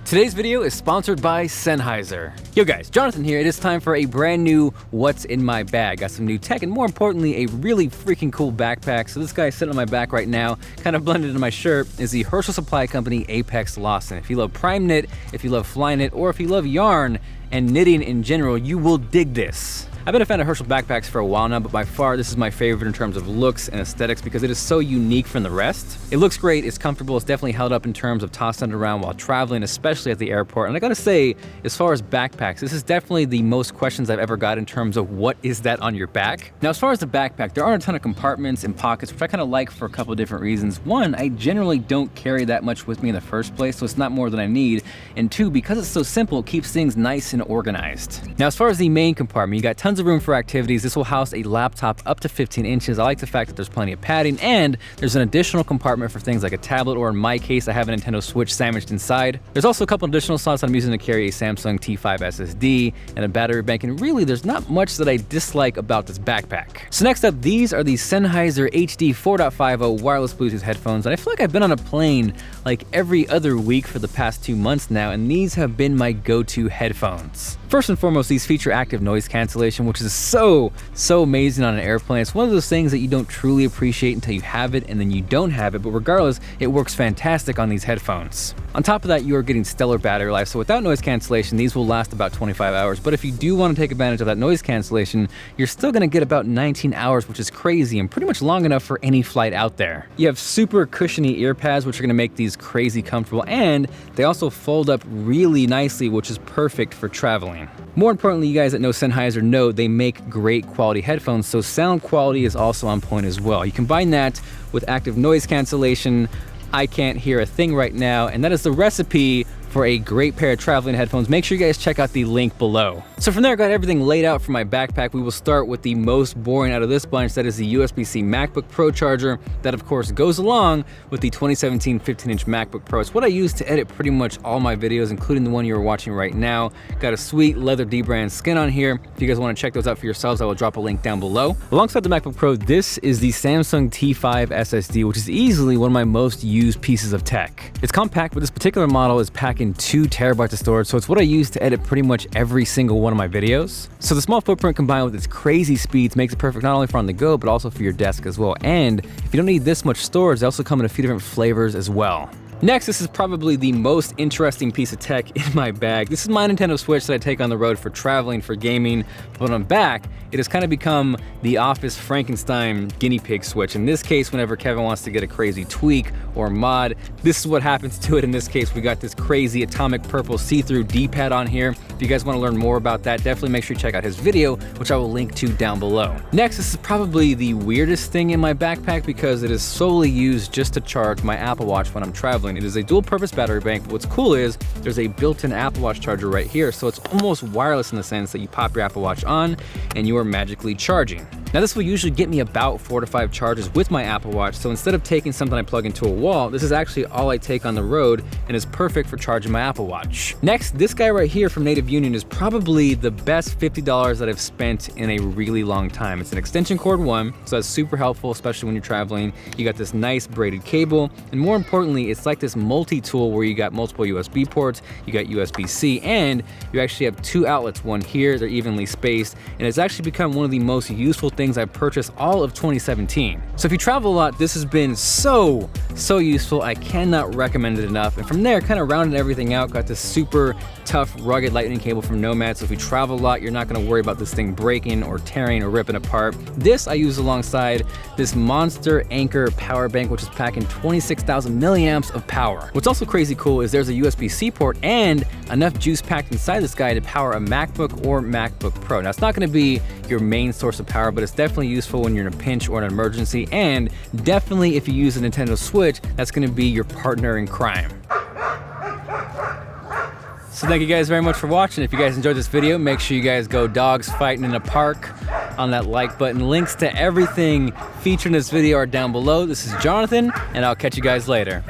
Today's video is sponsored by Sennheiser. Yo guys, Jonathan here. It is time for a brand new What's in My Bag. Got some new tech and more importantly, a really freaking cool backpack. So this guy sitting on my back right now, kind of blended into my shirt, is the Herschel Supply Company Apex Lawson. If you love prime knit, if you love fly knit, or if you love yarn and knitting in general, you will dig this. I've been a fan of Herschel backpacks for a while now, but by far this is my favorite in terms of looks and aesthetics because it is so unique from the rest. It looks great, it's comfortable, it's definitely held up in terms of tossing it around while traveling, especially at the airport. And I gotta say, as far as backpacks, this is definitely the most questions I've ever got in terms of what is that on your back. Now, as far as the backpack, there aren't a ton of compartments and pockets, which I kind of like for a couple of different reasons. One, I generally don't carry that much with me in the first place, so it's not more than I need. And two, because it's so simple, it keeps things nice and organized. Now, as far as the main compartment, you got tons of room for activities. This will house a laptop up to 15 inches. I like the fact that there's plenty of padding, and there's an additional compartment for things like a tablet, or in my case, I have a Nintendo Switch sandwiched inside. There's also a couple additional slots I'm using to carry a Samsung T5 SSD and a battery bank, and really there's not much that I dislike about this backpack. So next up, these are the Sennheiser HD 4.50 wireless Bluetooth headphones, and I feel like I've been on a plane like every other week for the past 2 months now, and these have been my go-to headphones. First and foremost, these feature active noise cancellation, which is so amazing on an airplane. It's one of those things that you don't truly appreciate until you have it and then you don't have it, but regardless, it works fantastic on these headphones. On top of that, you are getting stellar battery life, so without noise cancellation, these will last about 25 hours, but if you do want to take advantage of that noise cancellation, you're still going to get about 19 hours, which is crazy and pretty much long enough for any flight out there. You have super cushiony ear pads, which are going to make these crazy comfortable, and they also fold up really nicely, which is perfect for traveling. More importantly, you guys that know Sennheiser know they make great quality headphones, so sound quality is also on point as well. You combine that with active noise cancellation, I can't hear a thing right now, and that is the recipe for a great pair of traveling headphones. Make sure you guys check out the link below. So from there, I got everything laid out for my backpack. We will start with the most boring out of this bunch. That is the USB-C MacBook Pro charger. That of course goes along with the 2017 15-inch MacBook Pro. It's what I use to edit pretty much all my videos, including the one you're watching right now. Got a sweet leather D-brand skin on here. If you guys want to check those out for yourselves, I will drop a link down below. Alongside the MacBook Pro, this is the Samsung T5 SSD, which is easily one of my most used pieces of tech. It's compact, but this particular model is packed in 2 terabytes of storage, so it's what I use to edit pretty much every single one of my videos. So the small footprint combined with its crazy speeds makes it perfect not only for on the go, but also for your desk as well. And if you don't need this much storage, they also come in a few different flavors as well. Next, this is probably the most interesting piece of tech in my bag. This is my Nintendo Switch that I take on the road for traveling, for gaming, but on back, it has kind of become the Office Frankenstein guinea pig switch. In this case, whenever Kevin wants to get a crazy tweak or mod, this is what happens to it. In this case, we got this crazy atomic purple see-through D-pad on here. If you guys want to learn more about that, definitely make sure you check out his video, which I will link to down below. Next, this is probably the weirdest thing in my backpack because it is solely used just to charge my Apple Watch when I'm traveling. It is a dual-purpose battery bank, but what's cool is there's a built-in Apple Watch charger right here, so it's almost wireless in the sense that you pop your Apple Watch on and you are magically charging. Now this will usually get me about 4 to 5 charges with my Apple Watch, so instead of taking something I plug into a wall, this is actually all I take on the road and is perfect for charging my Apple Watch. Next, this guy right here from Native Union is probably the best $50 that I've spent in a really long time. It's an extension cord one, so that's super helpful, especially when you're traveling. You got this nice braided cable, and more importantly, it's like this multi-tool where you got multiple USB ports, you got USB-C, and you actually have 2 outlets, one here, they're evenly spaced, and it's actually become one of the most useful things I've purchased all of 2017. So if you travel a lot, this has been so useful. I cannot recommend it enough. And from there, kind of rounding everything out, got this super tough, rugged lightning cable from Nomad. So if you travel a lot, you're not gonna worry about this thing breaking or tearing or ripping apart. This I use alongside this Monster Anchor power bank, which is packing 26,000 milliamps of power. What's also crazy cool is there's a USB-C port and enough juice packed inside this guy to power a MacBook or MacBook Pro. Now it's not gonna be your main source of power, but it's definitely useful when you're in a pinch or an emergency, and definitely if you use a Nintendo Switch, that's gonna be your partner in crime. So thank you guys very much for watching. If you guys enjoyed this video, make sure you guys go dogs fighting in a park on that like button. Links to everything featured in this video are down below. This is Jonathan, and I'll catch you guys later.